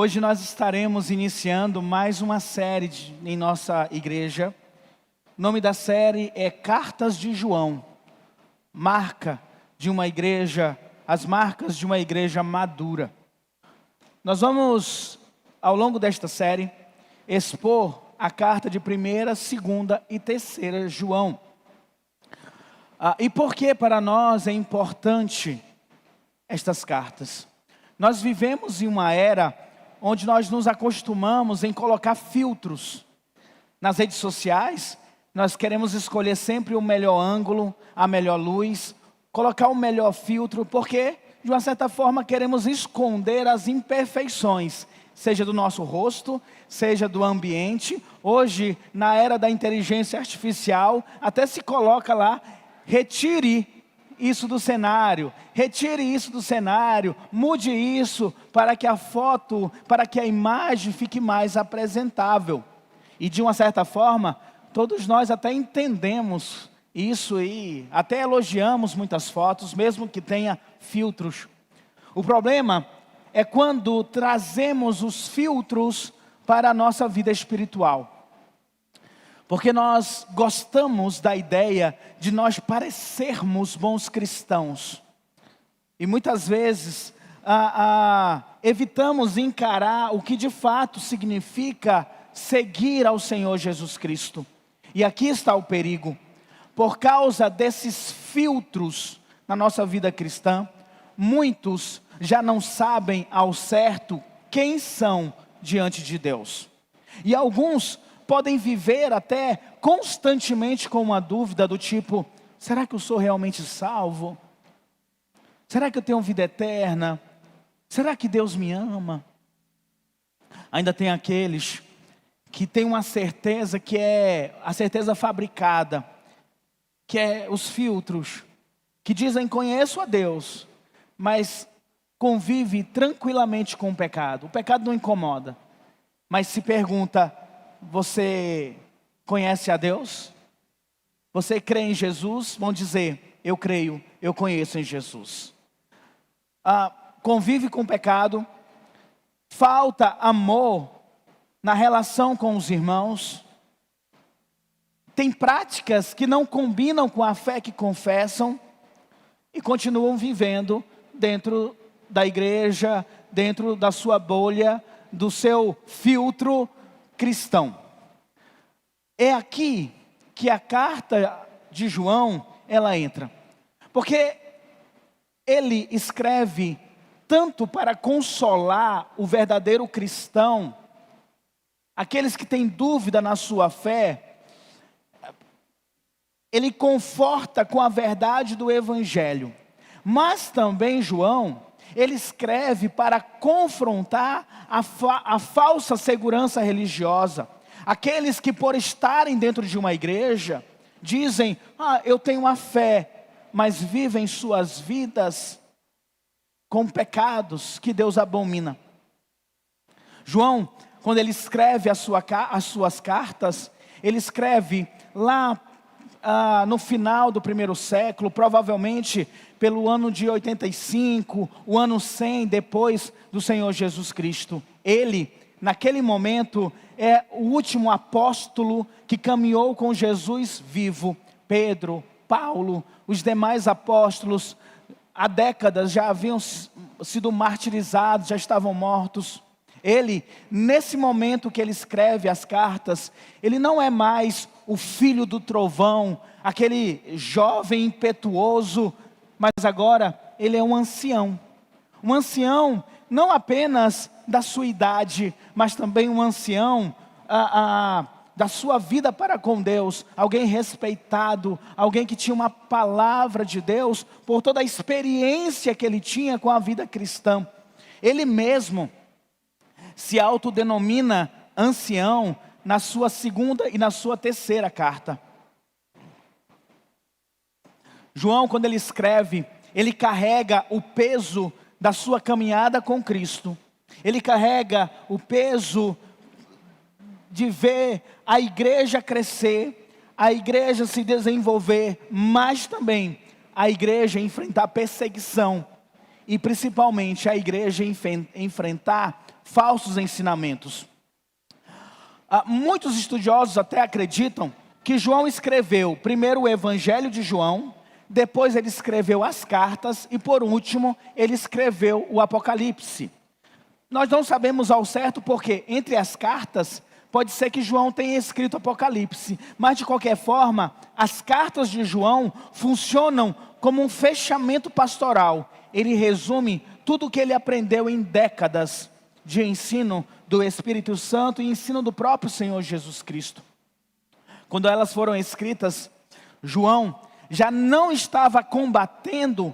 Hoje nós estaremos iniciando mais uma série em nossa igreja. O nome da série é Cartas de João. As marcas de uma igreja madura. Nós vamos, ao longo desta série, expor a carta de 1ª, 2ª e 3ª João. E por que para nós é importante estas cartas? Nós vivemos em uma era onde nós nos acostumamos em colocar filtros. Nas redes sociais, nós queremos escolher sempre o melhor ângulo, a melhor luz, colocar o melhor filtro, porque, de uma certa forma, queremos esconder as imperfeições, seja do nosso rosto, seja do ambiente. Hoje, na era da inteligência artificial, até se coloca lá, retire isso do cenário, mude isso para que a foto, para que a imagem fique mais apresentável. E de uma certa forma, todos nós até entendemos isso e até elogiamos muitas fotos, mesmo que tenha filtros. O problema é quando trazemos os filtros para a nossa vida espiritual. Porque nós gostamos da ideia de nós parecermos bons cristãos. E muitas vezes evitamos encarar o que de fato significa seguir ao Senhor Jesus Cristo. E aqui está o perigo. Por causa desses filtros na nossa vida cristã, muitos já não sabem ao certo quem são diante de Deus. E alguns podem viver até constantemente com uma dúvida do tipo: será que eu sou realmente salvo? Será que eu tenho vida eterna? Será que Deus me ama? Ainda tem aqueles que têm uma certeza que é a certeza fabricada, que é os filtros, que dizem: conheço a Deus, mas convive tranquilamente com o pecado. O pecado não incomoda, mas se pergunta: você conhece a Deus? Você crê em Jesus? Vão dizer: eu creio, eu conheço em Jesus. Convive com o pecado, falta amor na relação com os irmãos, tem práticas que não combinam com a fé que confessam e continuam vivendo dentro da igreja, dentro da sua bolha, do seu filtro cristão. É aqui que a carta de João, ela entra. Porque ele escreve tanto para consolar o verdadeiro cristão, aqueles que têm dúvida na sua fé. Ele conforta com a verdade do evangelho. Mas também João, ele escreve para confrontar a falsa segurança religiosa. Aqueles que, por estarem dentro de uma igreja, dizem: eu tenho a fé, mas vivem suas vidas com pecados que Deus abomina. João, quando ele escreve as suas cartas, ele escreve lá no final do 1º século, provavelmente pelo ano de 85, o ano 100 depois do Senhor Jesus Cristo. Ele, naquele momento, é o último apóstolo que caminhou com Jesus vivo. Pedro, Paulo, os demais apóstolos, há décadas já haviam sido martirizados, já estavam mortos. Ele, nesse momento que ele escreve as cartas, ele não é mais o filho do trovão, aquele jovem impetuoso, mas agora ele é um ancião. Um ancião não apenas da sua idade, mas também um ancião da sua vida para com Deus. Alguém respeitado, alguém que tinha uma palavra de Deus, por toda a experiência que ele tinha com a vida cristã. Ele mesmo se autodenomina ancião na sua 2ª e na sua 3ª carta. João, quando ele escreve, ele carrega o peso da sua caminhada com Cristo. Ele carrega o peso de ver a igreja crescer, a igreja se desenvolver, mas também a igreja enfrentar perseguição. E principalmente a igreja enfrentar falsos ensinamentos. Muitos estudiosos até acreditam que João escreveu primeiro o Evangelho de João, depois ele escreveu as cartas e por último ele escreveu o Apocalipse. Nós não sabemos ao certo porque entre as cartas pode ser que João tenha escrito Apocalipse, mas de qualquer forma as cartas de João funcionam como um fechamento pastoral. Ele resume tudo o que ele aprendeu em décadas de ensino do Espírito Santo e ensino do próprio Senhor Jesus Cristo. Quando elas foram escritas, João já não estava combatendo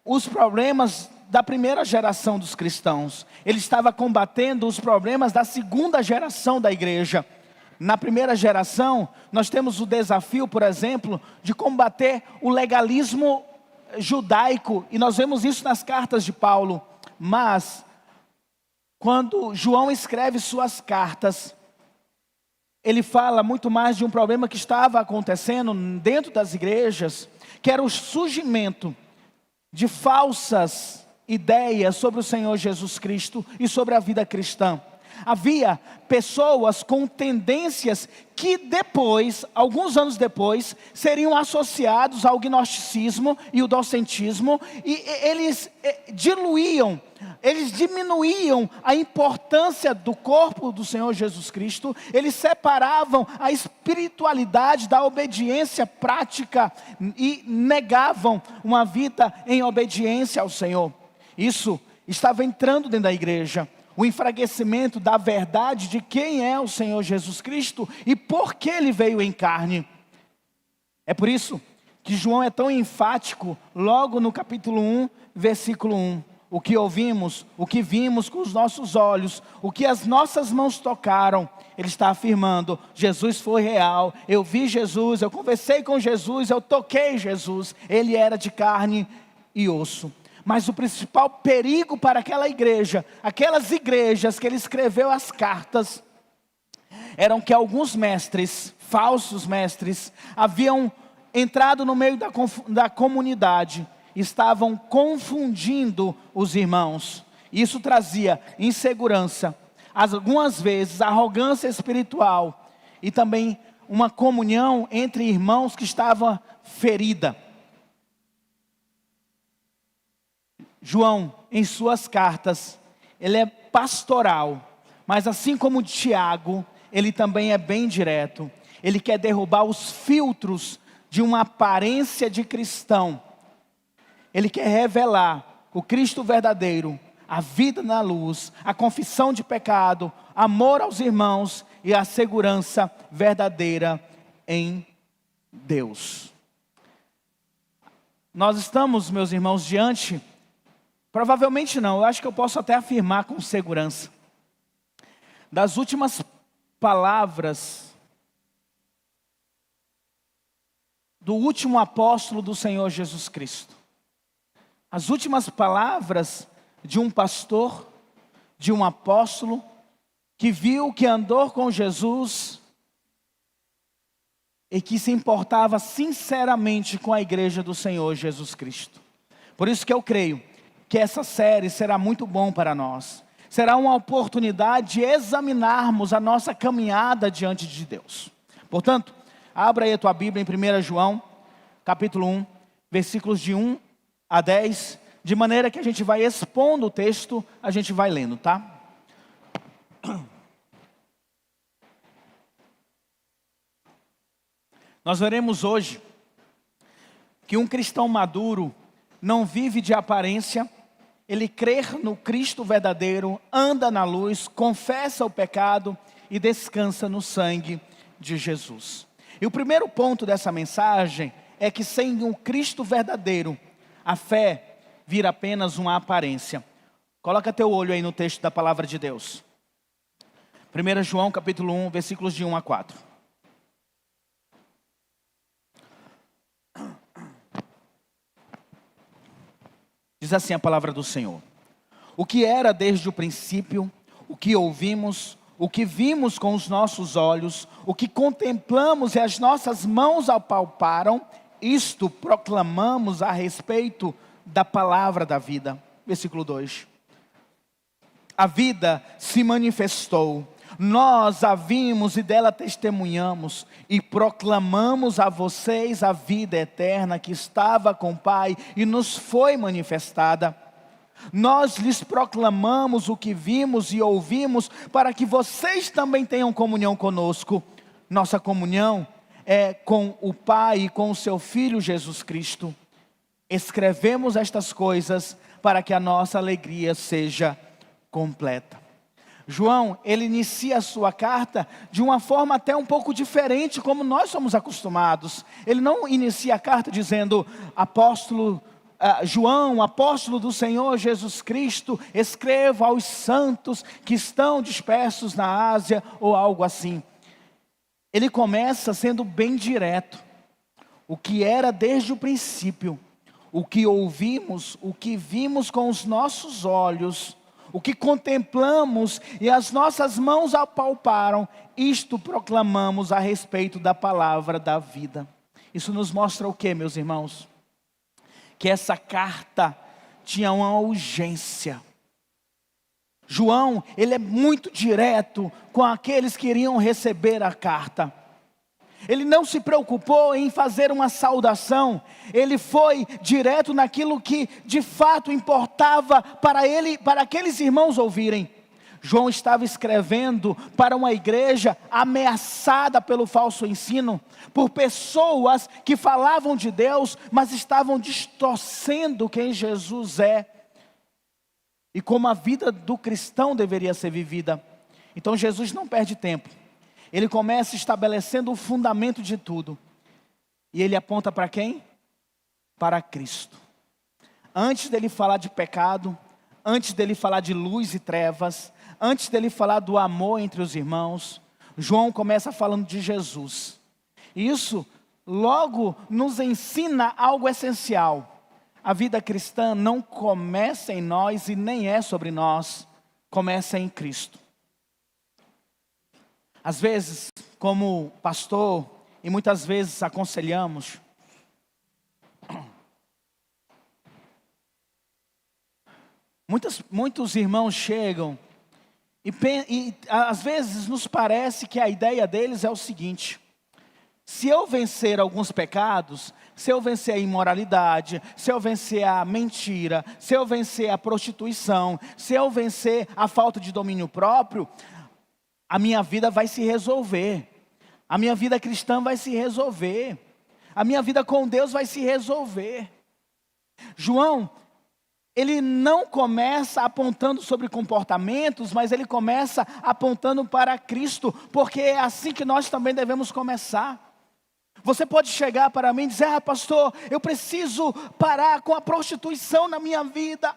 os problemas da primeira geração dos cristãos. Ele estava combatendo os problemas da segunda geração da igreja. Na primeira geração, nós temos o desafio, por exemplo, de combater o legalismo judaico. E nós vemos isso nas cartas de Paulo. Mas, quando João escreve suas cartas, ele fala muito mais de um problema que estava acontecendo dentro das igrejas, que era o surgimento de falsas ideias sobre o Senhor Jesus Cristo e sobre a vida cristã. Havia pessoas com tendências que depois, alguns anos depois, seriam associados ao gnosticismo e o docentismo, e eles diluíam, eles diminuíam a importância do corpo do Senhor Jesus Cristo, eles separavam a espiritualidade da obediência prática e negavam uma vida em obediência ao Senhor. Isso estava entrando dentro da igreja. O enfraquecimento da verdade de quem é o Senhor Jesus Cristo e por que Ele veio em carne. É por isso que João é tão enfático logo no capítulo 1, versículo 1. O que ouvimos, o que vimos com os nossos olhos, o que as nossas mãos tocaram, ele está afirmando, Jesus foi real, eu vi Jesus, eu conversei com Jesus, eu toquei Jesus, ele era de carne e osso. Mas o principal perigo para aquela igreja, aquelas igrejas que ele escreveu as cartas, eram que alguns mestres, falsos mestres, haviam entrado no meio da comunidade, estavam confundindo os irmãos. Isso trazia insegurança, algumas vezes arrogância espiritual e também uma comunhão entre irmãos que estava ferida. João, em suas cartas, ele é pastoral, mas assim como Tiago, ele também é bem direto. Ele quer derrubar os filtros de uma aparência de cristão. Ele quer revelar o Cristo verdadeiro, a vida na luz, a confissão de pecado, amor aos irmãos e a segurança verdadeira em Deus. Nós estamos, meus irmãos, diante... Provavelmente não, eu acho que eu posso até afirmar com segurança, das últimas palavras do último apóstolo do Senhor Jesus Cristo. As últimas palavras de um pastor, de um apóstolo, que viu, que andou com Jesus e que se importava sinceramente com a igreja do Senhor Jesus Cristo. Por isso que eu creio que essa série será muito bom para nós. Será uma oportunidade de examinarmos a nossa caminhada diante de Deus. Portanto, abra aí a tua Bíblia em 1 João, capítulo 1, versículos de 1 a 10, de maneira que a gente vai expondo o texto, a gente vai lendo, tá? Nós veremos hoje que um cristão maduro não vive de aparência. Ele crê no Cristo verdadeiro, anda na luz, confessa o pecado e descansa no sangue de Jesus. E o primeiro ponto dessa mensagem é que sem um Cristo verdadeiro, a fé vira apenas uma aparência. Coloca teu olho aí no texto da palavra de Deus. 1 João capítulo 1, versículos de 1 a 4. Diz assim a palavra do Senhor. O que era desde o princípio, o que ouvimos, o que vimos com os nossos olhos, o que contemplamos e as nossas mãos apalparam, isto proclamamos a respeito da palavra da vida. Versículo 2. a vida se manifestou. Nós a vimos e dela testemunhamos, e proclamamos a vocês a vida eterna que estava com o Pai e nos foi manifestada. Nós lhes proclamamos o que vimos e ouvimos, para que vocês também tenham comunhão conosco. Nossa comunhão é com o Pai e com o seu Filho Jesus Cristo. Escrevemos estas coisas para que a nossa alegria seja completa. João, ele inicia a sua carta de uma forma até um pouco diferente, como nós somos acostumados. Ele não inicia a carta dizendo, João, apóstolo do Senhor Jesus Cristo, escreva aos santos que estão dispersos na Ásia, ou algo assim. Ele começa sendo bem direto. O que era desde o princípio, o que ouvimos, o que vimos com os nossos olhos, o que contemplamos e as nossas mãos apalparam, isto proclamamos a respeito da palavra da vida. Isso nos mostra o que, meus irmãos? Que essa carta tinha uma urgência. João, ele é muito direto com aqueles que iriam receber a carta. Ele não se preocupou em fazer uma saudação. Ele foi direto naquilo que de fato importava para ele, para aqueles irmãos ouvirem. João estava escrevendo para uma igreja ameaçada pelo falso ensino, por pessoas que falavam de Deus, mas estavam distorcendo quem Jesus é e como a vida do cristão deveria ser vivida. Então Jesus não perde tempo. Ele começa estabelecendo o fundamento de tudo. E ele aponta para quem? Para Cristo. Antes dele falar de pecado, antes dele falar de luz e trevas, antes dele falar do amor entre os irmãos, João começa falando de Jesus. E isso logo nos ensina algo essencial. A vida cristã não começa em nós e nem é sobre nós, começa em Cristo. Às vezes, como pastor, e muitas vezes aconselhamos, muitos irmãos chegam e às vezes nos parece que a ideia deles é o seguinte: se eu vencer alguns pecados, se eu vencer a imoralidade, se eu vencer a mentira, se eu vencer a prostituição, se eu vencer a falta de domínio próprio, a minha vida vai se resolver, a minha vida cristã vai se resolver, a minha vida com Deus vai se resolver. João, ele não começa apontando sobre comportamentos, mas ele começa apontando para Cristo, porque é assim que nós também devemos começar. Você pode chegar para mim e dizer: pastor, eu preciso parar com a prostituição na minha vida.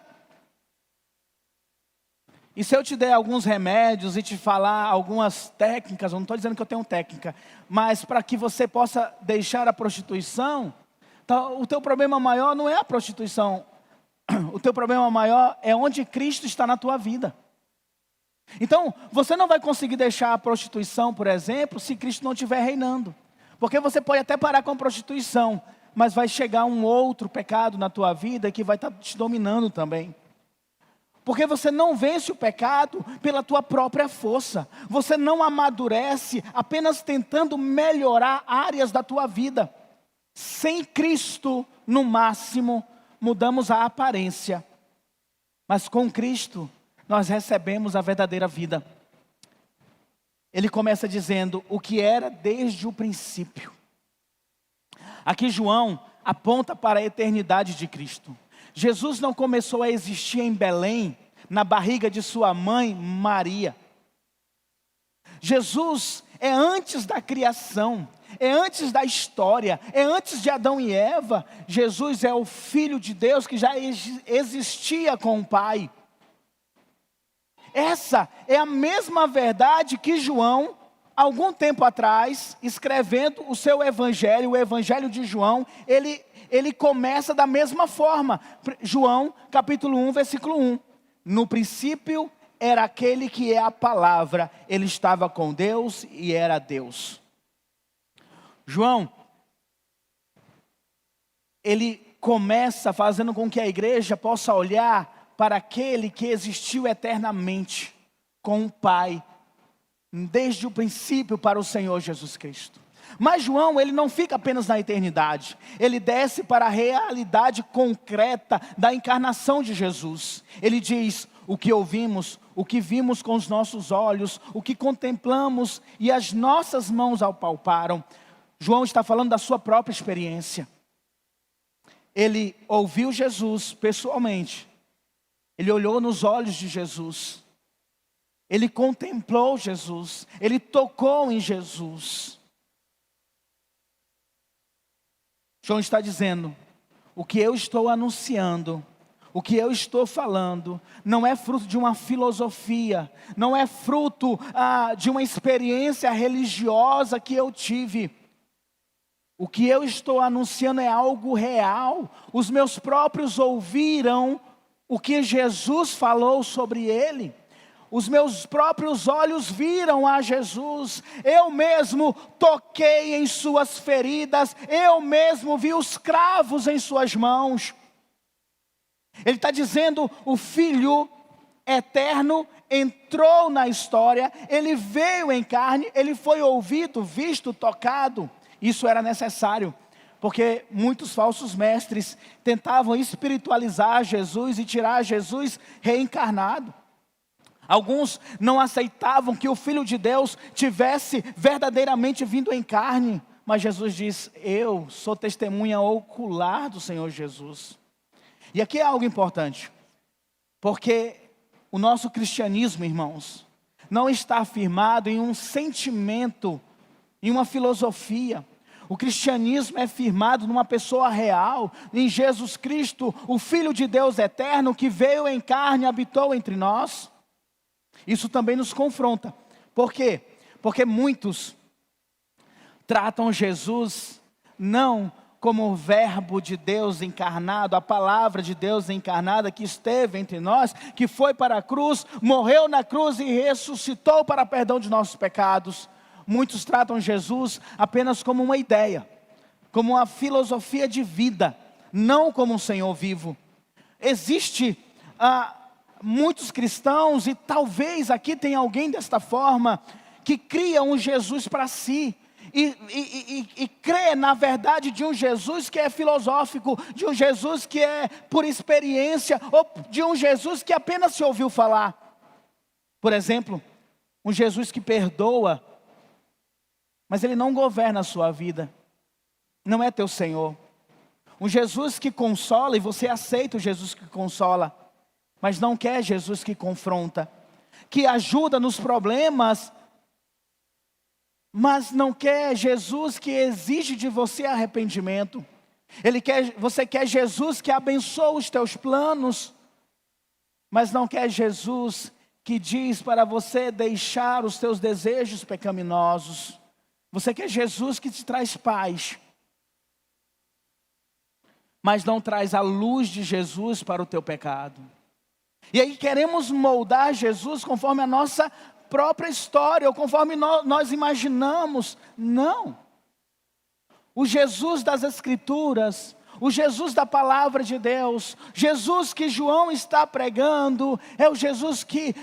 E se eu te der alguns remédios e te falar algumas técnicas, eu não estou dizendo que eu tenho técnica, mas para que você possa deixar a prostituição, então, o teu problema maior não é a prostituição, o teu problema maior é onde Cristo está na tua vida. Então, você não vai conseguir deixar a prostituição, por exemplo, se Cristo não estiver reinando. Porque você pode até parar com a prostituição, mas vai chegar um outro pecado na tua vida que vai estar te dominando também. Porque você não vence o pecado pela tua própria força. Você não amadurece apenas tentando melhorar áreas da tua vida. Sem Cristo, no máximo, mudamos a aparência. Mas com Cristo, nós recebemos a verdadeira vida. Ele começa dizendo o que era desde o princípio. Aqui João aponta para a eternidade de Cristo. Jesus não começou a existir em Belém, na barriga de sua mãe Maria. Jesus é antes da criação, é antes da história, é antes de Adão e Eva. Jesus é o Filho de Deus que já existia com o Pai. Essa é a mesma verdade que João, algum tempo atrás, escrevendo o seu evangelho, o evangelho de João, ele começa da mesma forma. João, capítulo 1, versículo 1. No princípio era aquele que é a palavra, ele estava com Deus e era Deus. João, ele começa fazendo com que a igreja possa olhar para aquele que existiu eternamente com o Pai, desde o princípio para o Senhor Jesus Cristo. Mas João, ele não fica apenas na eternidade, ele desce para a realidade concreta da encarnação de Jesus. Ele diz: o que ouvimos, o que vimos com os nossos olhos, o que contemplamos e as nossas mãos apalparam. João está falando da sua própria experiência. Ele ouviu Jesus pessoalmente, ele olhou nos olhos de Jesus, ele contemplou Jesus, ele tocou em Jesus. João está dizendo: o que eu estou anunciando, o que eu estou falando, não é fruto de uma filosofia, não é fruto de uma experiência religiosa que eu tive. O que eu estou anunciando é algo real. Os meus próprios ouviram o que Jesus falou sobre ele. Os meus próprios olhos viram a Jesus. Eu mesmo toquei em suas feridas. Eu mesmo vi os cravos em suas mãos. Ele está dizendo: o Filho eterno entrou na história. Ele veio em carne. Ele foi ouvido, visto, tocado. Isso era necessário, porque muitos falsos mestres tentavam espiritualizar Jesus e tirar Jesus reencarnado. Alguns não aceitavam que o Filho de Deus tivesse verdadeiramente vindo em carne. Mas Jesus diz: eu sou testemunha ocular do Senhor Jesus. E aqui é algo importante, porque o nosso cristianismo, irmãos, não está firmado em um sentimento, em uma filosofia. O cristianismo é firmado numa pessoa real, em Jesus Cristo, o Filho de Deus eterno, que veio em carne e habitou entre nós. Isso também nos confronta. Por quê? Porque muitos tratam Jesus não como o verbo de Deus encarnado, a palavra de Deus encarnada que esteve entre nós, que foi para a cruz, morreu na cruz e ressuscitou para perdão de nossos pecados. Muitos tratam Jesus apenas como uma ideia, como uma filosofia de vida, não como um Senhor vivo. Existe muitos cristãos, e talvez aqui tenha alguém desta forma, que cria um Jesus para si, e crê na verdade de um Jesus que é filosófico, de um Jesus que é por experiência, ou de um Jesus que apenas se ouviu falar. Por exemplo, um Jesus que perdoa, mas ele não governa a sua vida, não é teu Senhor. Um Jesus que consola, e você aceita o Jesus que consola, mas não quer Jesus que confronta, que ajuda nos problemas, mas não quer Jesus que exige de você arrependimento. Você quer Jesus que abençoa os teus planos, mas não quer Jesus que diz para você deixar os teus desejos pecaminosos. Você quer Jesus que te traz paz, mas não traz a luz de Jesus para o teu pecado. E aí queremos moldar Jesus conforme a nossa própria história, ou conforme nós imaginamos. Não. O Jesus das Escrituras, o Jesus da Palavra de Deus, Jesus que João está pregando, é o Jesus que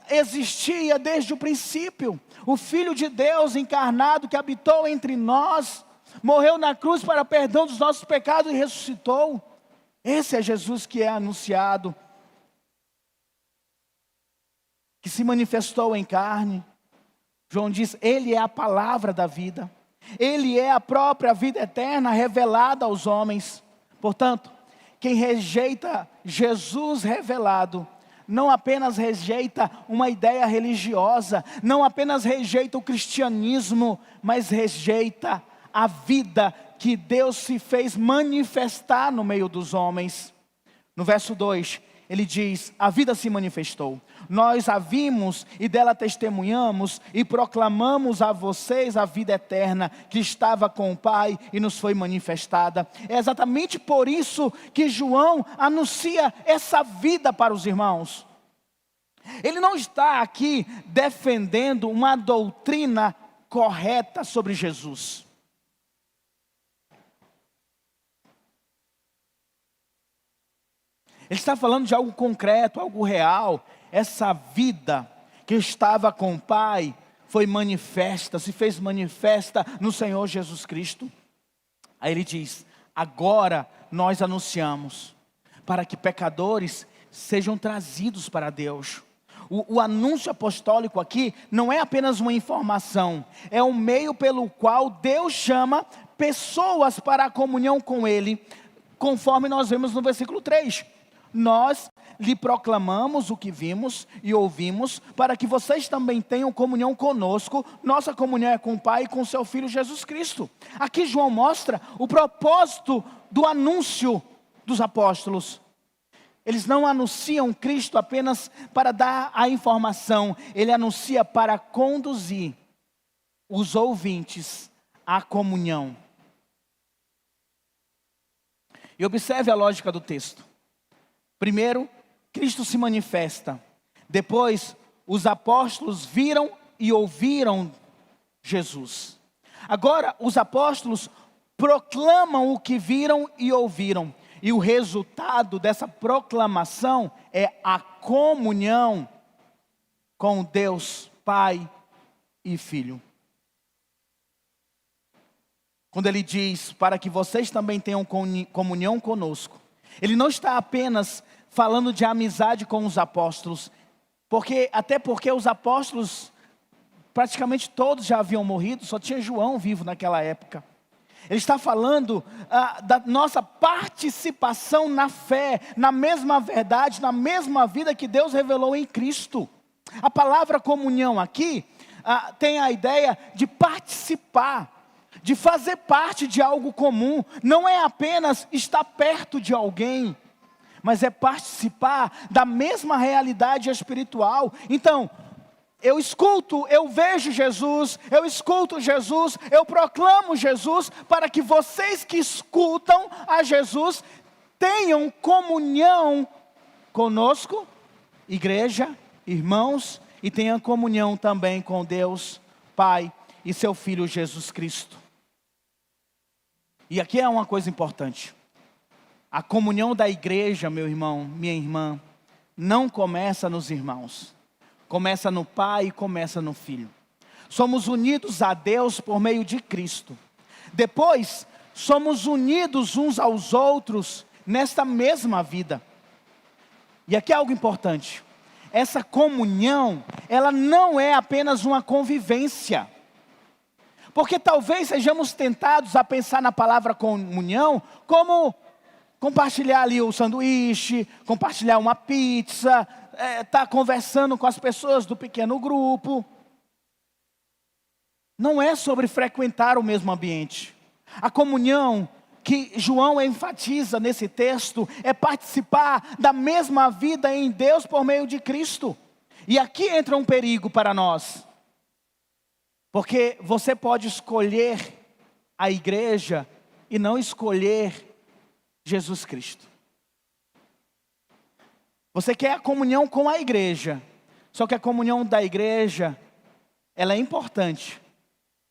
existia desde o princípio. O Filho de Deus encarnado que habitou entre nós, morreu na cruz para perdão dos nossos pecados e ressuscitou. Esse é Jesus que é anunciado, que se manifestou em carne. João diz: ele é a palavra da vida, ele é a própria vida eterna revelada aos homens. Portanto, quem rejeita Jesus revelado, não apenas rejeita uma ideia religiosa, não apenas rejeita o cristianismo, mas rejeita a vida que Deus se fez manifestar no meio dos homens. No verso 2, ele diz: a vida se manifestou, nós a vimos e dela testemunhamos e proclamamos a vocês a vida eterna que estava com o Pai e nos foi manifestada. É exatamente por isso que João anuncia essa vida para os irmãos. Ele não está aqui defendendo uma doutrina correta sobre Jesus. Ele está falando de algo concreto, algo real. Essa vida que estava com o Pai foi manifesta, se fez manifesta no Senhor Jesus Cristo. Aí ele diz: agora nós anunciamos para que pecadores sejam trazidos para Deus. O anúncio apostólico aqui não é apenas uma informação, é um meio pelo qual Deus chama pessoas para a comunhão com Ele, conforme nós vemos no versículo 3. Nós lhe proclamamos o que vimos e ouvimos, para que vocês também tenham comunhão conosco. Nossa comunhão é com o Pai e com seu Filho Jesus Cristo. Aqui João mostra o propósito do anúncio dos apóstolos. Eles não anunciam Cristo apenas para dar a informação, ele anuncia para conduzir os ouvintes à comunhão. E observe a lógica do texto. Primeiro, Cristo se manifesta. Depois, os apóstolos viram e ouviram Jesus. Agora, os apóstolos proclamam o que viram e ouviram. E o resultado dessa proclamação é a comunhão com Deus, Pai e Filho. Quando ele diz, para que vocês também tenham comunhão conosco, ele não está apenas falando de amizade com os apóstolos, até porque os apóstolos, praticamente todos já haviam morrido, só tinha João vivo naquela época. Ele está falando da nossa participação na fé, na mesma verdade, na mesma vida que Deus revelou em Cristo. A palavra comunhão aqui tem a ideia de participar, de fazer parte de algo comum. Não é apenas estar perto de alguém, mas é participar da mesma realidade espiritual. Então, eu escuto, eu vejo Jesus, eu escuto Jesus, eu proclamo Jesus, para que vocês que escutam a Jesus tenham comunhão conosco, igreja, irmãos, e tenham comunhão também com Deus, Pai e seu Filho Jesus Cristo. E aqui é uma coisa importante. A comunhão da igreja, meu irmão, minha irmã, não começa nos irmãos. Começa no Pai e começa no Filho. Somos unidos a Deus por meio de Cristo. Depois, somos unidos uns aos outros nesta mesma vida. E aqui é algo importante. Essa comunhão, ela não é apenas uma convivência. Porque talvez sejamos tentados a pensar na palavra comunhão como compartilhar ali o sanduíche, compartilhar uma pizza, estar conversando com as pessoas do pequeno grupo. Não é sobre frequentar o mesmo ambiente. A comunhão que João enfatiza nesse texto é participar da mesma vida em Deus por meio de Cristo. E aqui entra um perigo para nós. Porque você pode escolher a igreja e não escolher Jesus Cristo. Você quer a comunhão com a igreja, só que a comunhão da igreja, ela é importante,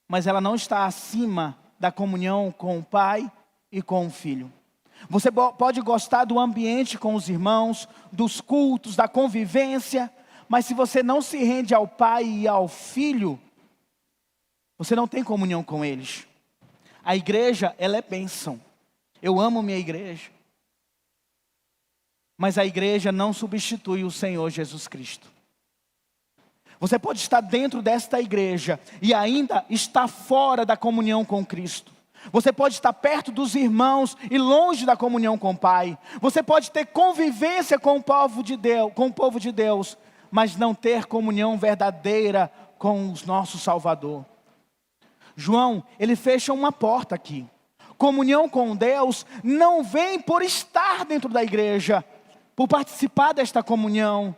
mas ela não está acima da comunhão com o Pai e com o Filho. Você pode gostar do ambiente com os irmãos, dos cultos, da convivência, mas se você não se rende ao Pai e ao Filho, você não tem comunhão com eles. A igreja, ela é bênção. Eu amo minha igreja. Mas a igreja não substitui o Senhor Jesus Cristo. Você pode estar dentro desta igreja e ainda estar fora da comunhão com Cristo. Você pode estar perto dos irmãos e longe da comunhão com o Pai. Você pode ter convivência com o povo de Deus, mas não ter comunhão verdadeira com o nosso Salvador. João, ele fecha uma porta aqui. Comunhão com Deus não vem por estar dentro da igreja, por participar desta comunhão.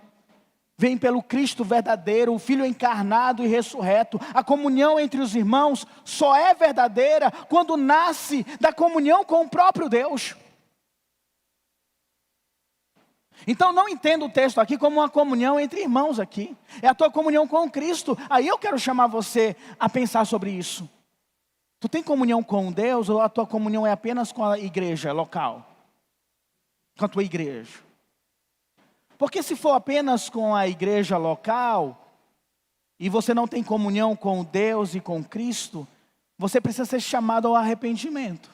Vem pelo Cristo verdadeiro, o Filho encarnado e ressurreto. A comunhão entre os irmãos só é verdadeira quando nasce da comunhão com o próprio Deus. Então não entenda o texto aqui como uma comunhão entre irmãos aqui. É a tua comunhão com Cristo. Aí eu quero chamar você a pensar sobre isso. Tu tem comunhão com Deus ou a tua comunhão é apenas com a igreja local? Com a tua igreja? Porque se for apenas com a igreja local, e você não tem comunhão com Deus e com Cristo, você precisa ser chamado ao arrependimento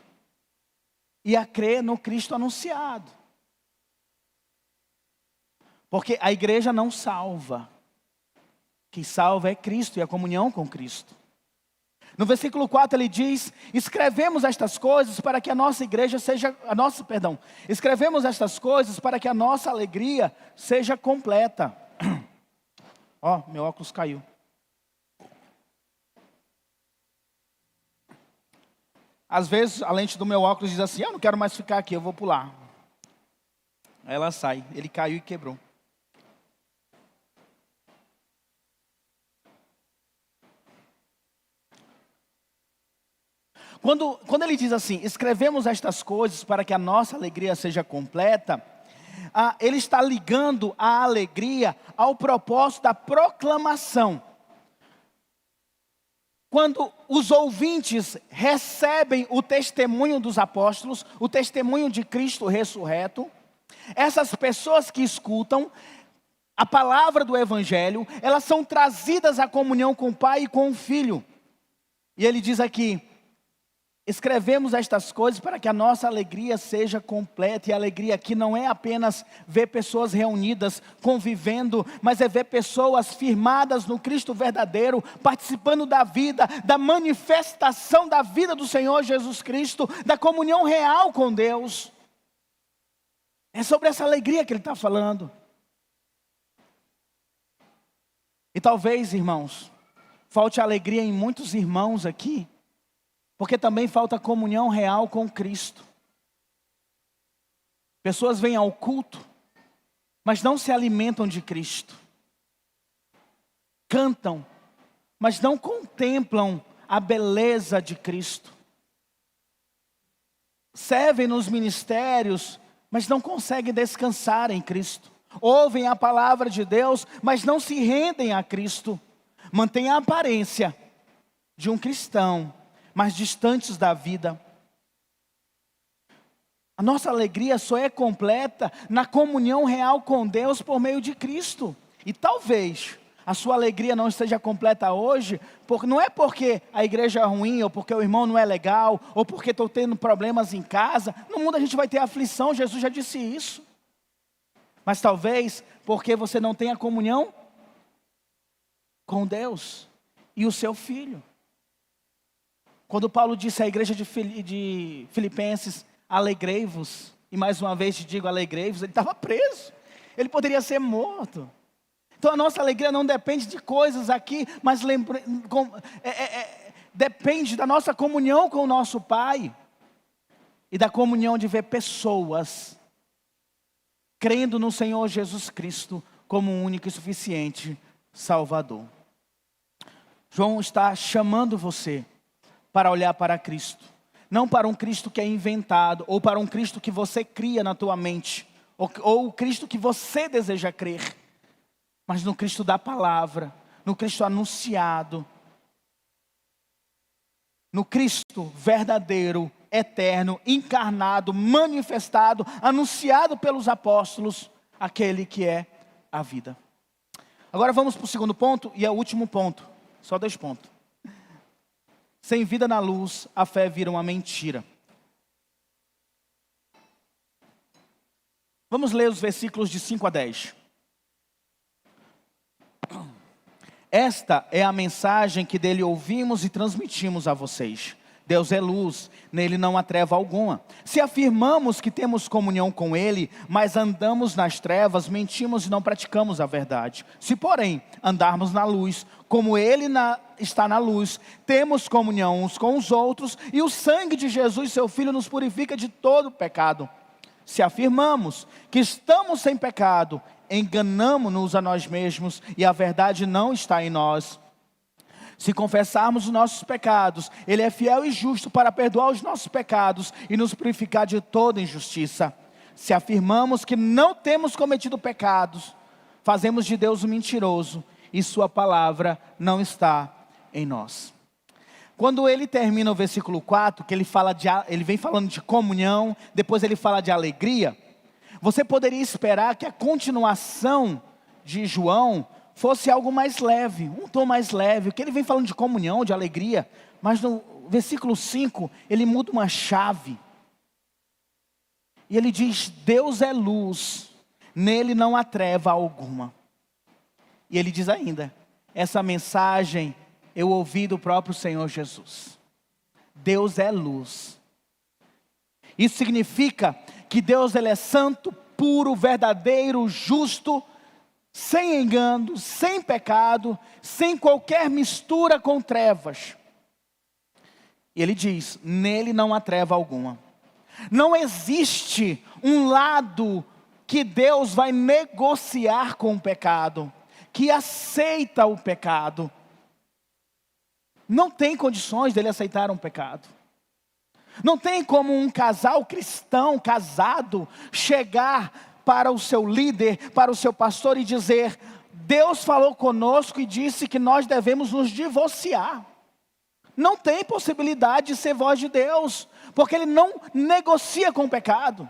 e a crer no Cristo anunciado. Porque a igreja não salva. Quem salva é Cristo e a comunhão com Cristo. No versículo 4 ele diz: escrevemos estas coisas para que a nossa igreja seja, escrevemos estas coisas para que a nossa alegria seja completa. Ó, meu óculos caiu. Às vezes a lente do meu óculos diz assim: eu não quero mais ficar aqui, eu vou pular. Aí ela sai, ele caiu e quebrou. Quando ele diz assim, escrevemos estas coisas para que a nossa alegria seja completa, ele está ligando a alegria ao propósito da proclamação. Quando os ouvintes recebem o testemunho dos apóstolos, o testemunho de Cristo ressurreto, essas pessoas que escutam a palavra do Evangelho, elas são trazidas à comunhão com o Pai e com o Filho. E ele diz aqui: escrevemos estas coisas para que a nossa alegria seja completa. E a alegria aqui não é apenas ver pessoas reunidas, convivendo, mas é ver pessoas firmadas no Cristo verdadeiro, participando da vida, da manifestação da vida do Senhor Jesus Cristo, da comunhão real com Deus. É sobre essa alegria que ele está falando. E talvez, irmãos, falte alegria em muitos irmãos aqui, porque também falta comunhão real com Cristo. Pessoas vêm ao culto, mas não se alimentam de Cristo. Cantam, mas não contemplam a beleza de Cristo. Servem nos ministérios, mas não conseguem descansar em Cristo. Ouvem a palavra de Deus, mas não se rendem a Cristo. Mantêm a aparência de um cristão, mas distantes da vida. A nossa alegria só é completa na comunhão real com Deus por meio de Cristo. E talvez a sua alegria não esteja completa hoje, não é porque a igreja é ruim, ou porque o irmão não é legal, ou porque estou tendo problemas em casa. No mundo a gente vai ter aflição, Jesus já disse isso. Mas talvez porque você não tenha comunhão com Deus e o seu Filho. Quando Paulo disse à igreja de Filipenses, alegrei-vos, e mais uma vez te digo alegrei-vos, ele estava preso, ele poderia ser morto. Então a nossa alegria não depende de coisas aqui, mas depende da nossa comunhão com o nosso Pai, e da comunhão de ver pessoas crendo no Senhor Jesus Cristo como um único e suficiente Salvador. João está chamando você para olhar para Cristo, não para um Cristo que é inventado, ou para um Cristo que você cria na tua mente, ou o Cristo que você deseja crer, mas no Cristo da palavra, no Cristo anunciado, no Cristo verdadeiro, eterno, encarnado, manifestado, anunciado pelos apóstolos, aquele que é a vida. Agora vamos para o segundo ponto, e é o último ponto, só 2 pontos. Sem vida na luz, a fé vira uma mentira. Vamos ler os versículos de 5 a 10. Esta é a mensagem que dele ouvimos e transmitimos a vocês. Deus é luz, nele não há treva alguma. Se afirmamos que temos comunhão com ele, mas andamos nas trevas, mentimos e não praticamos a verdade. Se porém andarmos na luz, como ele está na luz, temos comunhão uns com os outros, e o sangue de Jesus, seu Filho, nos purifica de todo pecado. Se afirmamos que estamos sem pecado, enganamo-nos a nós mesmos, e a verdade não está em nós. Se confessarmos os nossos pecados, ele é fiel e justo para perdoar os nossos pecados e nos purificar de toda injustiça. Se afirmamos que não temos cometido pecados, fazemos de Deus um mentiroso, e sua palavra não está em nós. Quando ele termina o versículo 4, que ele vem falando de comunhão, depois ele fala de alegria, Você poderia esperar que a continuação de João fosse algo mais leve, um tom mais leve, que ele vem falando de comunhão, de alegria, mas no versículo 5, ele muda uma chave. E ele diz: Deus é luz, nele não há treva alguma. E ele diz ainda: essa mensagem eu ouvi do próprio Senhor Jesus. Deus é luz. Isso significa que Deus ele é santo, puro, verdadeiro, justo, sem engano, sem pecado, sem qualquer mistura com trevas. E ele diz: nele não há treva alguma. Não existe um lado que Deus vai negociar com o pecado, que aceita o pecado. Não tem condições dele aceitar um pecado. Não tem como um casal cristão casado chegar para o seu líder, para o seu pastor e dizer: Deus falou conosco e disse que nós devemos nos divorciar. Não tem possibilidade de ser voz de Deus, porque Ele não negocia com o pecado.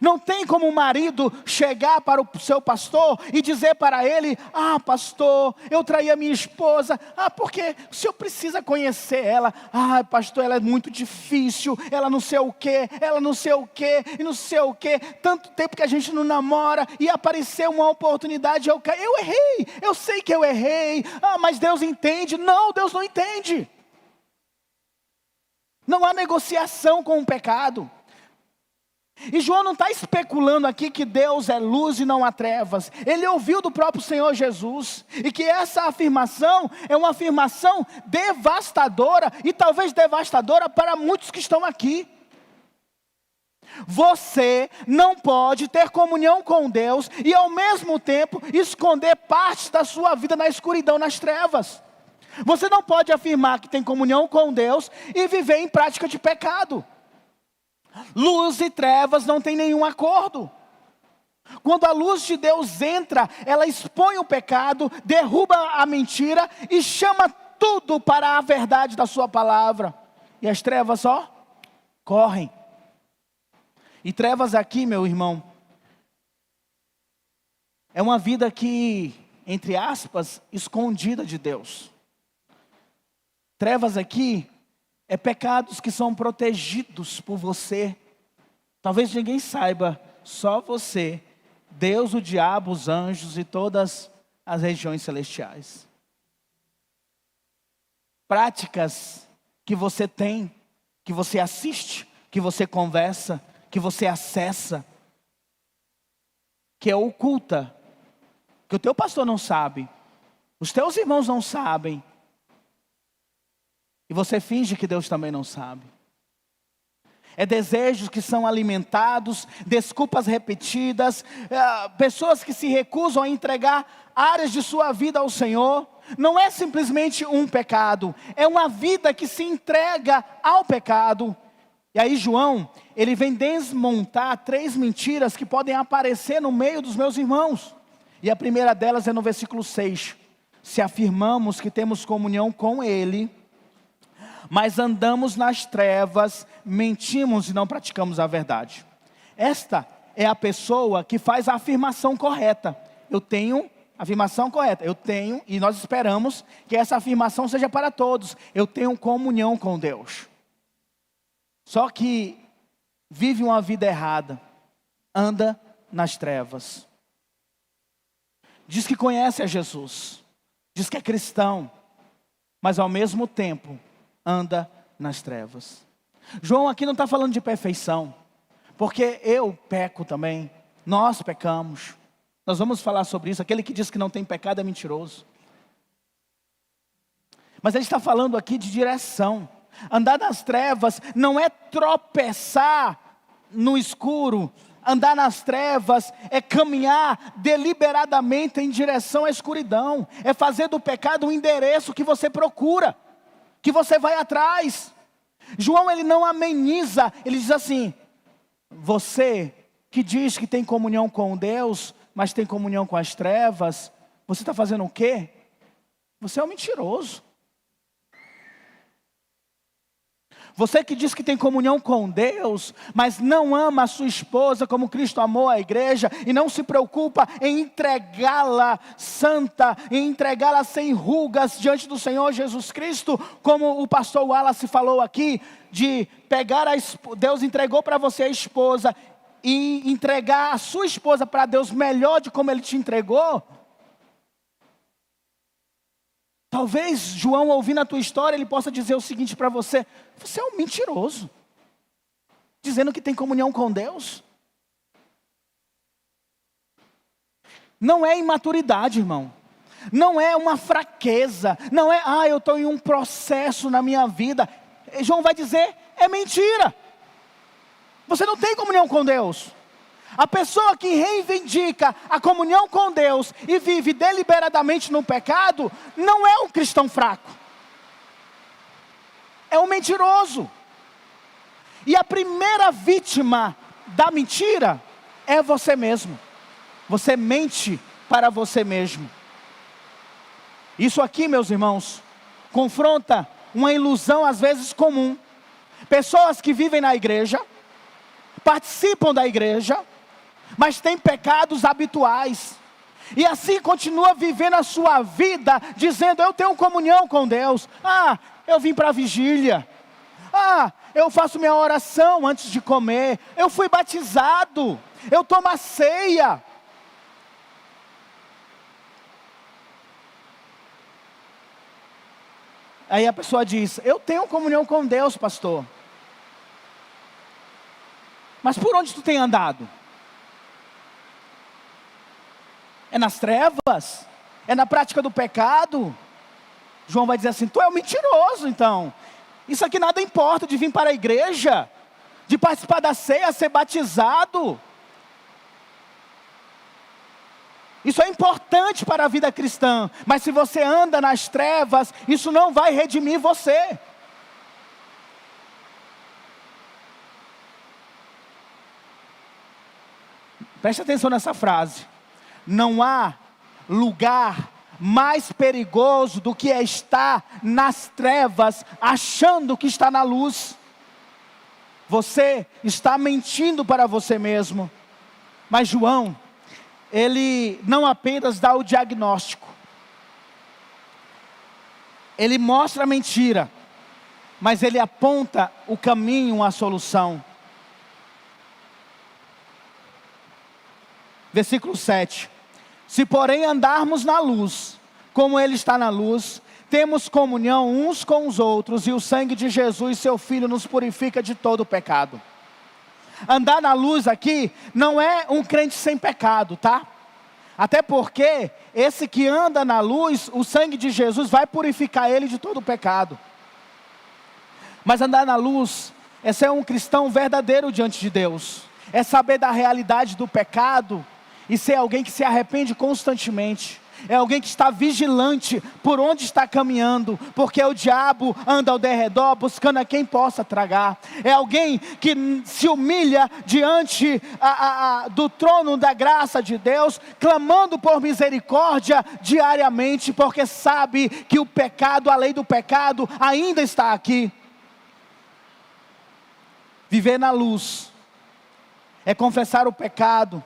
Não tem como um marido chegar para o seu pastor e dizer para ele: ah, pastor, eu traí a minha esposa. Ah, porque o senhor precisa conhecer ela. Ah, pastor, ela é muito difícil, ela não sei o quê, ela não sei o quê, e não sei o quê. Tanto tempo que a gente não namora, e apareceu uma oportunidade, eu errei, eu sei que eu errei. Ah, mas Deus entende. Não, Deus não entende. Não há negociação com o pecado. E João não está especulando aqui que Deus é luz e não há trevas. Ele ouviu do próprio Senhor Jesus. E que essa afirmação é uma afirmação devastadora. E talvez devastadora para muitos que estão aqui. Você não pode ter comunhão com Deus e ao mesmo tempo esconder partes da sua vida na escuridão, nas trevas. Você não pode afirmar que tem comunhão com Deus e viver em prática de pecado. Luz e trevas não tem nenhum acordo. Quando a luz de Deus entra, ela expõe o pecado, derruba a mentira e chama tudo para a verdade da sua palavra. E as trevas só correm. E trevas aqui, meu irmão, é uma vida que, entre aspas, escondida de Deus. Trevas aqui é pecados que são protegidos por você. Talvez ninguém saiba, só você, Deus, o diabo, os anjos e todas as regiões celestiais. Práticas que você tem, que você assiste, que você conversa, que você acessa, que é oculta, que o teu pastor não sabe, os teus irmãos não sabem, e você finge que Deus também não sabe. É desejos que são alimentados, desculpas repetidas, pessoas que se recusam a entregar áreas de sua vida ao Senhor. Não é simplesmente um pecado, é uma vida que se entrega ao pecado. E aí João, ele vem desmontar 3 mentiras que podem aparecer no meio dos meus irmãos. E a primeira delas é no versículo 6. Se afirmamos que temos comunhão com Ele, mas andamos nas trevas, mentimos e não praticamos a verdade. Esta é a pessoa que faz a afirmação correta. Eu tenho, afirmação correta, eu tenho, e nós esperamos que essa afirmação seja para todos. Eu tenho comunhão com Deus. Só que vive uma vida errada, anda nas trevas. Diz que conhece a Jesus, diz que é cristão, mas ao mesmo tempo anda nas trevas. João aqui não está falando de perfeição, porque eu peco também, nós pecamos. Nós vamos falar sobre isso. Aquele que diz que não tem pecado é mentiroso. Mas ele está falando aqui de direção. Andar nas trevas não é tropeçar no escuro. Andar nas trevas é caminhar deliberadamente em direção à escuridão. É fazer do pecado um endereço que você procura, que você vai atrás. João, ele não ameniza, ele diz assim: você que diz que tem comunhão com Deus, mas tem comunhão com as trevas, você está fazendo o quê? Você é um mentiroso. Você que diz que tem comunhão com Deus, mas não ama a sua esposa como Cristo amou a igreja, e não se preocupa em entregá-la santa, em entregá-la sem rugas diante do Senhor Jesus Cristo, como o pastor Wallace falou aqui, de pegar Deus entregou para você a esposa, e entregar a sua esposa para Deus melhor de como Ele te entregou. Talvez João, ouvindo a tua história, ele possa dizer o seguinte para você: você é um mentiroso, dizendo que tem comunhão com Deus. Não é imaturidade, irmão. Não é uma fraqueza. Não é, eu estou em um processo na minha vida. João vai dizer, é mentira. Você não tem comunhão com Deus. A pessoa que reivindica a comunhão com Deus e vive deliberadamente no pecado, não é um cristão fraco. É um mentiroso. E a primeira vítima da mentira é você mesmo. Você mente para você mesmo. Isso aqui, meus irmãos, confronta uma ilusão às vezes comum. Pessoas que vivem na igreja, participam da igreja, mas têm pecados habituais, e assim continua vivendo a sua vida, dizendo, eu tenho comunhão com Deus, eu vim para a vigília, eu faço minha oração antes de comer, eu fui batizado, eu tomo a ceia. Aí a pessoa diz, eu tenho comunhão com Deus, pastor, mas por onde tu tem andado? É nas trevas? É na prática do pecado? João vai dizer assim, tu é um mentiroso então. Isso aqui nada importa de vir para a igreja, de participar da ceia, ser batizado. Isso é importante para a vida cristã, mas se você anda nas trevas, isso não vai redimir você. Preste atenção nessa frase. Não há lugar mais perigoso do que estar nas trevas, achando que está na luz. Você está mentindo para você mesmo. Mas João, ele não apenas dá o diagnóstico, ele mostra a mentira, mas ele aponta o caminho, a solução. Versículo 7. Se porém andarmos na luz, como Ele está na luz, temos comunhão uns com os outros, e o sangue de Jesus, seu Filho, nos purifica de todo o pecado. Andar na luz aqui, não é um crente sem pecado, tá? Até porque, esse que anda na luz, o sangue de Jesus vai purificar ele de todo o pecado. Mas andar na luz, é ser um cristão verdadeiro diante de Deus. É saber da realidade do pecado, e ser alguém que se arrepende constantemente. É alguém que está vigilante por onde está caminhando, porque o diabo anda ao derredor buscando a quem possa tragar. É alguém que se humilha diante do trono da graça de Deus, clamando por misericórdia diariamente, porque sabe que o pecado, a lei do pecado ainda está aqui. Viver na luz é confessar o pecado,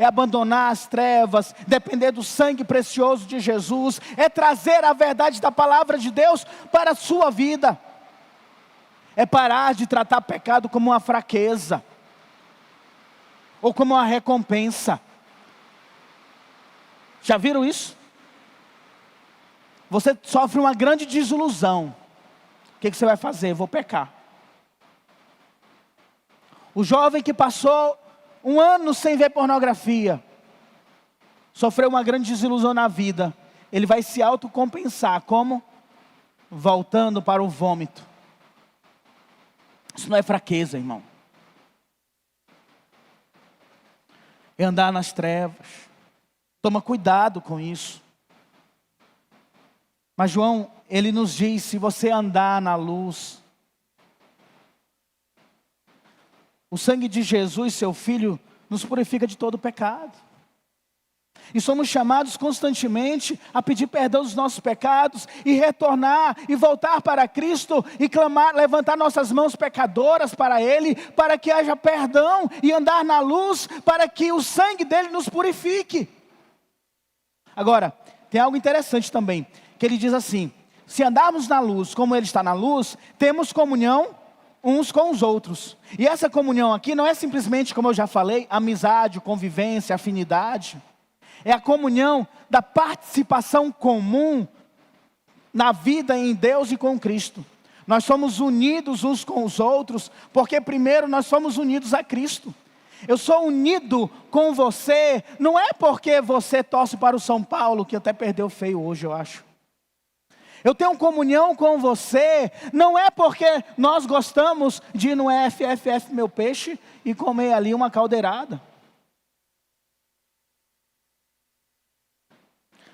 é abandonar as trevas, depender do sangue precioso de Jesus, é trazer a verdade da palavra de Deus para a sua vida, é parar de tratar pecado como uma fraqueza, ou como uma recompensa. Já viram isso? Você sofre uma grande desilusão, o que você vai fazer? Vou pecar. O jovem que passou um ano sem ver pornografia, sofreu uma grande desilusão na vida, ele vai se autocompensar, como? Voltando para o vômito. Isso não é fraqueza, irmão. É andar nas trevas. Toma cuidado com isso. Mas João, ele nos diz, se você andar na luz, o sangue de Jesus, seu Filho, nos purifica de todo pecado. E somos chamados constantemente a pedir perdão dos nossos pecados e retornar e voltar para Cristo e clamar, levantar nossas mãos pecadoras para Ele, para que haja perdão e andar na luz, para que o sangue dele nos purifique. Agora, tem algo interessante também, que ele diz assim: se andarmos na luz como Ele está na luz, temos comunhão uns com os outros. E essa comunhão aqui não é simplesmente, como eu já falei, amizade, convivência, afinidade. É a comunhão da participação comum na vida em Deus e com Cristo. Nós somos unidos uns com os outros, porque primeiro nós somos unidos a Cristo. Eu sou unido com você, não é porque você torce para o São Paulo, que até perdeu feio hoje, eu acho. Eu tenho comunhão com você, não é porque nós gostamos de ir no FFF Meu Peixe e comer ali uma caldeirada.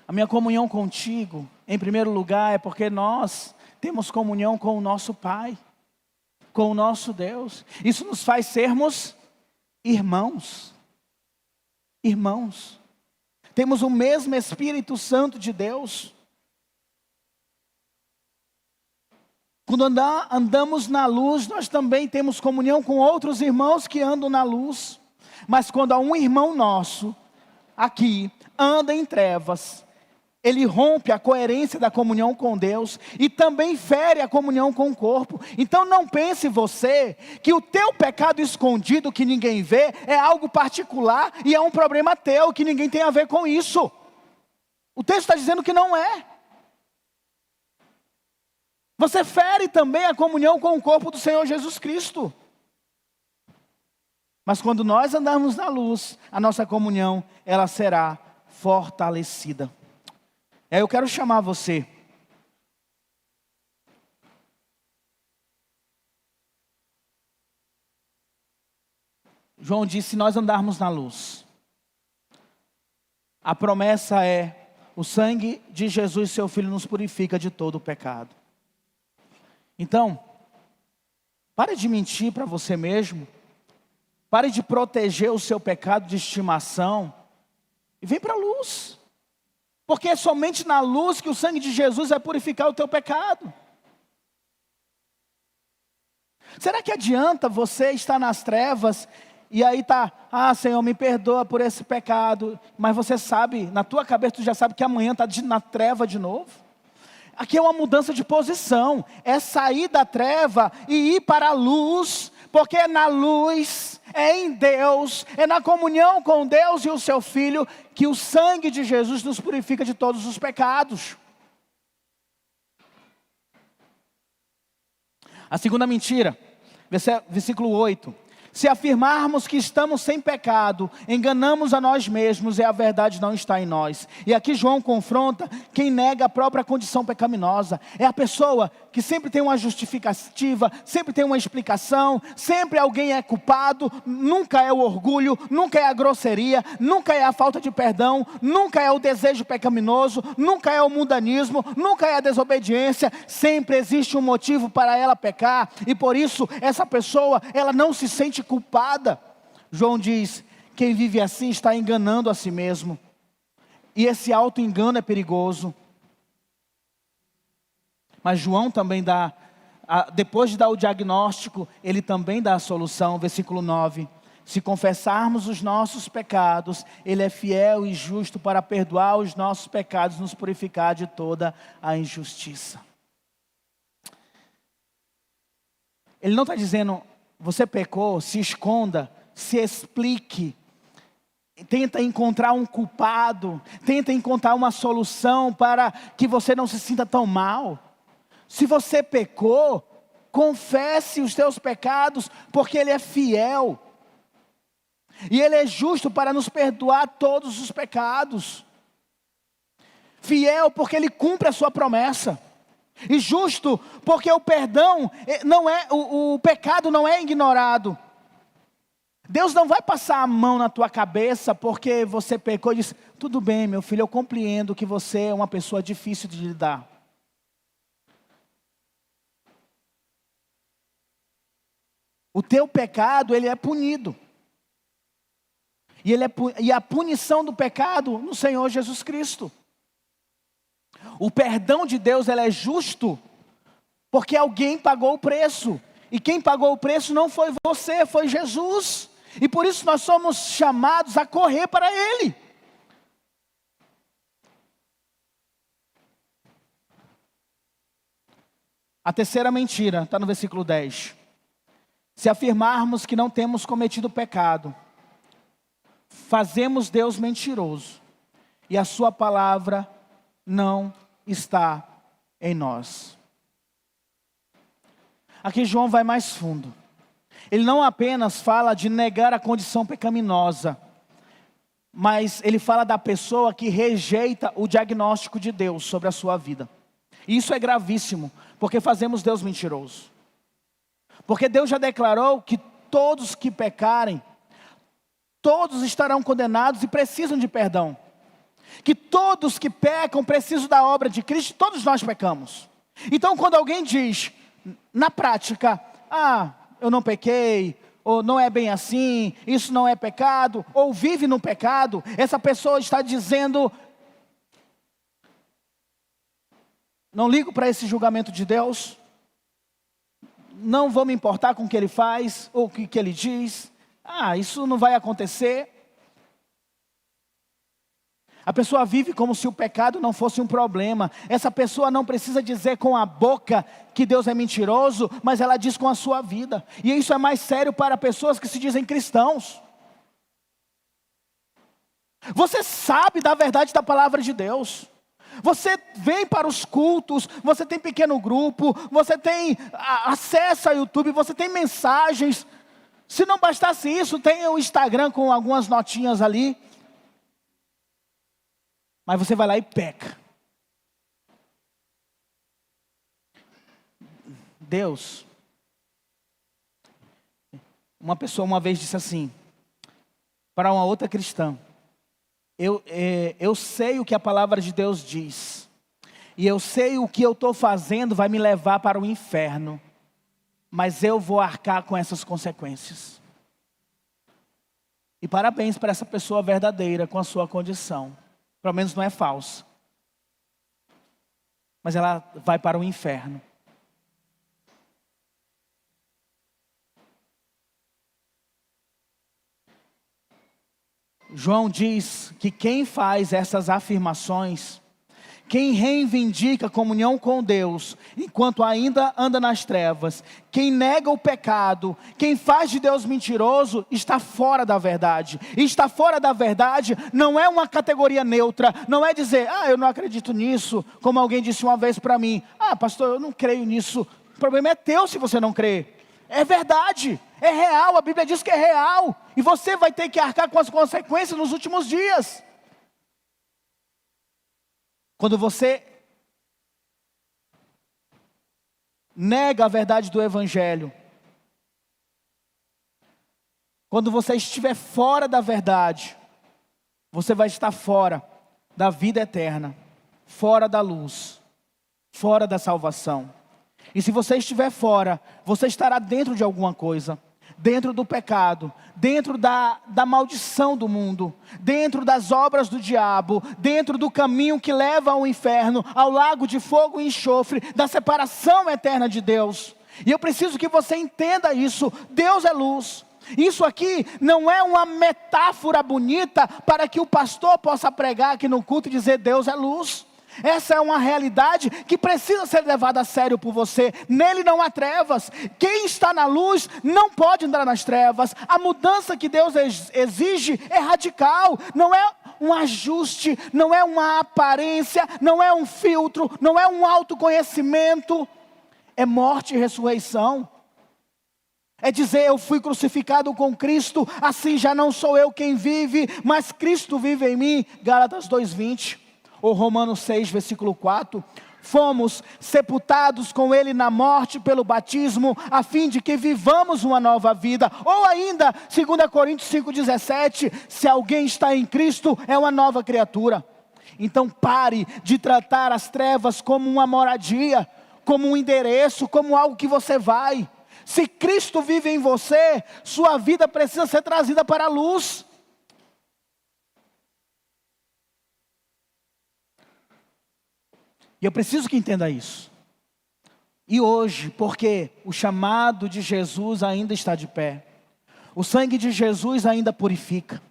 A minha comunhão contigo, em primeiro lugar, é porque nós temos comunhão com o nosso Pai, com o nosso Deus. Isso nos faz sermos irmãos. Irmãos. Temos o mesmo Espírito Santo de Deus. Quando andamos na luz, nós também temos comunhão com outros irmãos que andam na luz. Mas quando há um irmão nosso, aqui, anda em trevas, ele rompe a coerência da comunhão com Deus e também fere a comunhão com o corpo. Então não pense você que o teu pecado escondido que ninguém vê é algo particular e é um problema teu, que ninguém tem a ver com isso. O texto está dizendo que não é. Você fere também a comunhão com o corpo do Senhor Jesus Cristo. Mas quando nós andarmos na luz, a nossa comunhão, ela será fortalecida. Aí eu quero chamar você. João disse: se nós andarmos na luz, a promessa é: o sangue de Jesus, seu Filho, nos purifica de todo o pecado. Então, pare de mentir para você mesmo, pare de proteger o seu pecado de estimação, e vem para a luz. Porque é somente na luz que o sangue de Jesus vai purificar o teu pecado. Será que adianta você estar nas trevas e aí tá, Senhor, me perdoa por esse pecado, mas você sabe, na tua cabeça tu já sabe que amanhã está na treva de novo? Aqui é uma mudança de posição, é sair da treva e ir para a luz, porque é na luz, é em Deus, é na comunhão com Deus e o seu Filho, que o sangue de Jesus nos purifica de todos os pecados. A segunda mentira, versículo 8. Se afirmarmos que estamos sem pecado, enganamos a nós mesmos e a verdade não está em nós. E aqui João confronta quem nega a própria condição pecaminosa. É a pessoa que sempre tem uma justificativa, sempre tem uma explicação, sempre alguém é culpado, nunca é o orgulho, nunca é a grosseria, nunca é a falta de perdão, nunca é o desejo pecaminoso, nunca é o mundanismo, nunca é a desobediência. Sempre existe um motivo para ela pecar e por isso essa pessoa, ela não se sente culpada. João diz: quem vive assim está enganando a si mesmo. E esse auto-engano é perigoso. Mas João também dá, depois de dar o diagnóstico, ele também dá a solução. Versículo 9. Se confessarmos os nossos pecados, Ele é fiel e justo para perdoar os nossos pecados, nos purificar de toda a injustiça. Ele não está dizendo: você pecou, se esconda, se explique, tenta encontrar um culpado, tenta encontrar uma solução para que você não se sinta tão mal. Se você pecou, confesse os teus pecados, porque Ele é fiel. E Ele é justo para nos perdoar todos os pecados. Fiel porque Ele cumpre a sua promessa. E justo porque o perdão não é, o pecado não é ignorado. Deus não vai passar a mão na tua cabeça porque você pecou e diz: tudo bem, meu filho, eu compreendo que você é uma pessoa difícil de lidar. O teu pecado, ele é punido. e a punição do pecado no Senhor Jesus Cristo. O perdão de Deus, ele é justo, porque alguém pagou o preço. E quem pagou o preço não foi você, foi Jesus. E por isso nós somos chamados a correr para Ele. A terceira mentira, está no versículo 10. Se afirmarmos que não temos cometido pecado, fazemos Deus mentiroso, e a sua palavra não está em nós. Aqui João vai mais fundo. Ele não apenas fala de negar a condição pecaminosa, mas ele fala da pessoa que rejeita o diagnóstico de Deus sobre a sua vida. E isso é gravíssimo, porque fazemos Deus mentiroso. Porque Deus já declarou que todos que pecarem, todos estarão condenados e precisam de perdão. Que todos que pecam precisam da obra de Cristo, todos nós pecamos. Então quando alguém diz, na prática, eu não pequei, ou não é bem assim, isso não é pecado, ou vive no pecado, essa pessoa está dizendo, não ligo para esse julgamento de Deus, não vou me importar com o que ele faz, ou o que ele diz, isso não vai acontecer. A pessoa vive como se o pecado não fosse um problema. Essa pessoa não precisa dizer com a boca que Deus é mentiroso, mas ela diz com a sua vida. E isso é mais sério para pessoas que se dizem cristãos. Você sabe da verdade da palavra de Deus. Você vem para os cultos, você tem pequeno grupo, você tem acesso ao YouTube, você tem mensagens. Se não bastasse isso, tem o Instagram com algumas notinhas ali. Mas você vai lá e peca. Deus. Uma pessoa uma vez disse assim, para uma outra cristã, eu sei o que a palavra de Deus diz, e eu sei o que eu estou fazendo vai me levar para o inferno, mas eu vou arcar com essas consequências. E parabéns para essa pessoa verdadeira com a sua condição. Pelo menos não é falsa. Mas ela vai para o inferno. João diz que quem faz essas afirmações, quem reivindica comunhão com Deus, enquanto ainda anda nas trevas, quem nega o pecado, quem faz de Deus mentiroso, está fora da verdade. E estar fora da verdade não é uma categoria neutra, não é dizer, eu não acredito nisso, como alguém disse uma vez para mim, pastor, eu não creio nisso. O problema é teu se você não crê. É verdade, é real, a Bíblia diz que é real, e você vai ter que arcar com as consequências nos últimos dias. Quando você nega a verdade do Evangelho, quando você estiver fora da verdade, você vai estar fora da vida eterna, fora da luz, fora da salvação. E se você estiver fora, você estará dentro de alguma coisa. Dentro do pecado, dentro da maldição do mundo, dentro das obras do diabo, dentro do caminho que leva ao inferno, ao lago de fogo e enxofre, da separação eterna de Deus. E eu preciso que você entenda isso, Deus é luz. Isso aqui não é uma metáfora bonita para que o pastor possa pregar aqui no culto e dizer Deus é luz. Essa é uma realidade que precisa ser levada a sério por você. Nele não há trevas. Quem está na luz não pode andar nas trevas. A mudança que Deus exige é radical. Não é um ajuste, não é uma aparência, não é um filtro, não é um autoconhecimento. É morte e ressurreição. É dizer, eu fui crucificado com Cristo, assim já não sou eu quem vive, mas Cristo vive em mim. Gálatas 2:20. Ou Romanos 6, versículo 4, fomos sepultados com Ele na morte pelo batismo, a fim de que vivamos uma nova vida. Ou ainda, 2 Coríntios 5,17, se alguém está em Cristo, é uma nova criatura. Então pare de tratar as trevas como uma moradia, como um endereço, como algo que você vai. Se Cristo vive em você, sua vida precisa ser trazida para a luz. E eu preciso que entenda isso. E hoje, porque o chamado de Jesus ainda está de pé, o sangue de Jesus ainda purifica,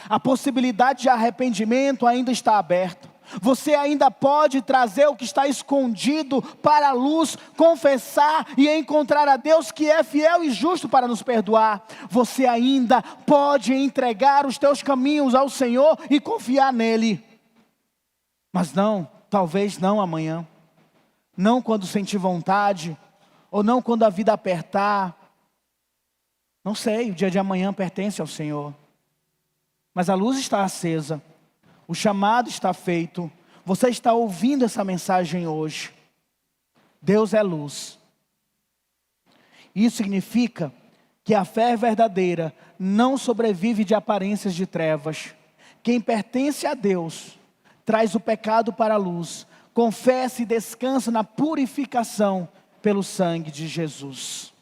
a possibilidade de arrependimento ainda está aberta. Você ainda pode trazer o que está escondido para a luz, confessar e encontrar a Deus que é fiel e justo para nos perdoar. Você ainda pode entregar os teus caminhos ao Senhor e confiar nele. Mas não, talvez não amanhã, não quando sentir vontade, ou não quando a vida apertar. Não sei, o dia de amanhã pertence ao Senhor. Mas a luz está acesa, o chamado está feito, você está ouvindo essa mensagem hoje. Deus é luz. Isso significa que a fé verdadeira não sobrevive de aparências de trevas. Quem pertence a Deus traz o pecado para a luz, confessa e descansa na purificação pelo sangue de Jesus.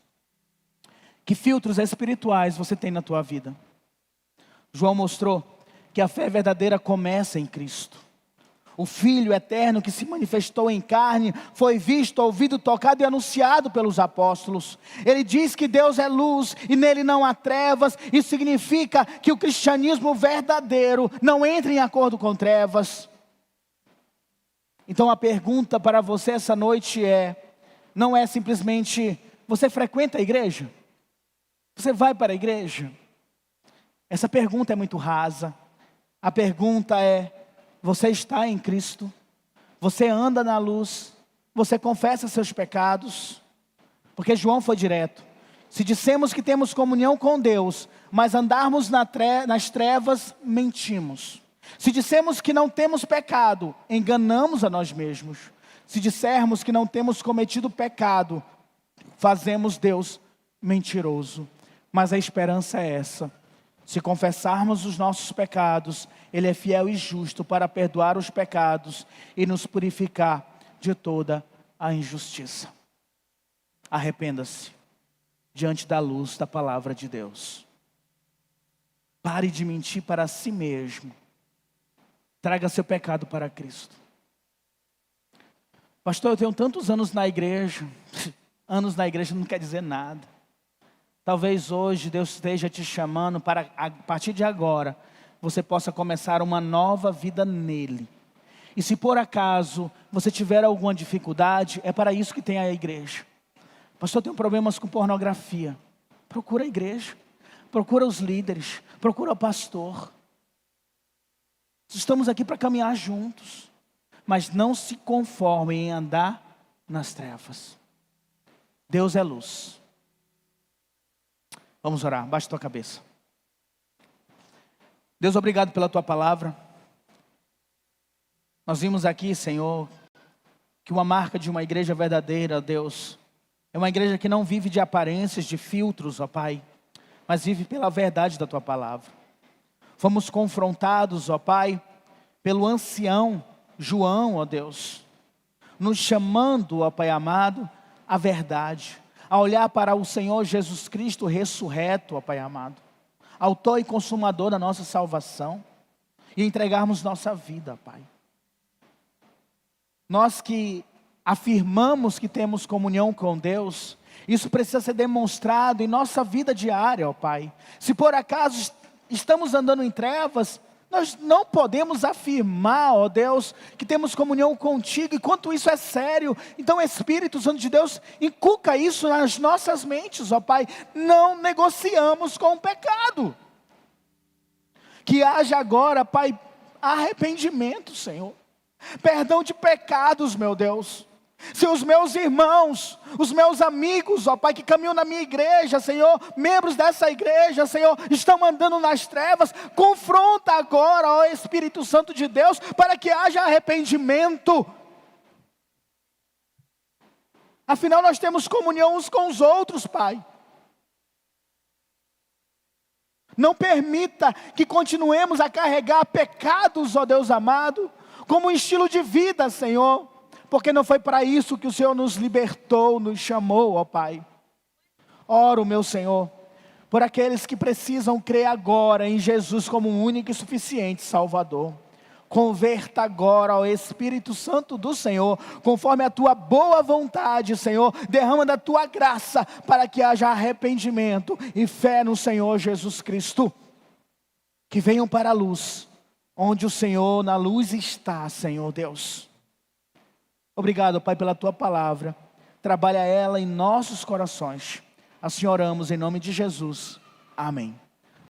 Que filtros espirituais você tem na tua vida? João mostrou que a fé verdadeira começa em Cristo. O Filho eterno que se manifestou em carne, foi visto, ouvido, tocado e anunciado pelos apóstolos. Ele diz que Deus é luz e nele não há trevas. Isso significa que o cristianismo verdadeiro não entra em acordo com trevas. Então a pergunta para você essa noite não é simplesmente: você frequenta a igreja? Você vai para a igreja? Essa pergunta é muito rasa. A pergunta é: você está em Cristo? Você anda na luz? Você confessa seus pecados? Porque João foi direto. Se dissemos que temos comunhão com Deus, mas andarmos nas trevas, mentimos. Se dissemos que não temos pecado, enganamos a nós mesmos. Se dissermos que não temos cometido pecado, fazemos Deus mentiroso. Mas a esperança é essa: se confessarmos os nossos pecados, Ele é fiel e justo para perdoar os pecados e nos purificar de toda a injustiça. Arrependa-se diante da luz da palavra de Deus. Pare de mentir para si mesmo. Traga seu pecado para Cristo. Pastor, eu tenho tantos anos na igreja. Anos na igreja não quer dizer nada. Talvez hoje Deus esteja te chamando para, a partir de agora, você possa começar uma nova vida nele. E se por acaso você tiver alguma dificuldade, é para isso que tem a igreja. Pastor, eu tenho problemas com pornografia. Procura a igreja, procura os líderes, procura o pastor. Estamos aqui para caminhar juntos, mas não se conformem em andar nas trevas. Deus é luz. Vamos orar, baixa tua cabeça. Deus, obrigado pela tua palavra. Nós vimos aqui, Senhor, que uma marca de uma igreja verdadeira, Deus, é uma igreja que não vive de aparências, de filtros, ó Pai, mas vive pela verdade da tua palavra. Fomos confrontados, ó Pai, pelo ancião João, ó Deus, nos chamando, ó Pai amado, à verdade, a olhar para o Senhor Jesus Cristo ressurreto, ó Pai amado, autor e consumador da nossa salvação, e entregarmos nossa vida, Pai. Nós que afirmamos que temos comunhão com Deus, isso precisa ser demonstrado em nossa vida diária, ó Pai. Se por acaso estamos andando em trevas, nós não podemos afirmar, ó Deus, que temos comunhão contigo, e quanto isso é sério. Então, Espírito Santo de Deus, inculca isso nas nossas mentes, ó Pai. Não negociamos com o pecado. Que haja agora, Pai, arrependimento, Senhor. Perdão de pecados, meu Deus. Se os meus irmãos, os meus amigos, ó Pai, que caminham na minha igreja, Senhor, membros dessa igreja, Senhor, estão andando nas trevas, confronta agora, ó Espírito Santo de Deus, para que haja arrependimento. Afinal, nós temos comunhão uns com os outros, Pai. Não permita que continuemos a carregar pecados, ó Deus amado, como um estilo de vida, Senhor, porque não foi para isso que o Senhor nos libertou, nos chamou, ó Pai. Oro, meu Senhor, por aqueles que precisam crer agora em Jesus como um único e suficiente Salvador. Converta agora, ó Espírito Santo do Senhor, conforme a tua boa vontade, Senhor. Derrama da tua graça para que haja arrependimento e fé no Senhor Jesus Cristo. Que venham para a luz, onde o Senhor na luz está, Senhor Deus. Obrigado, Pai, pela tua palavra. Trabalha ela em nossos corações. Assim oramos em nome de Jesus. Amém.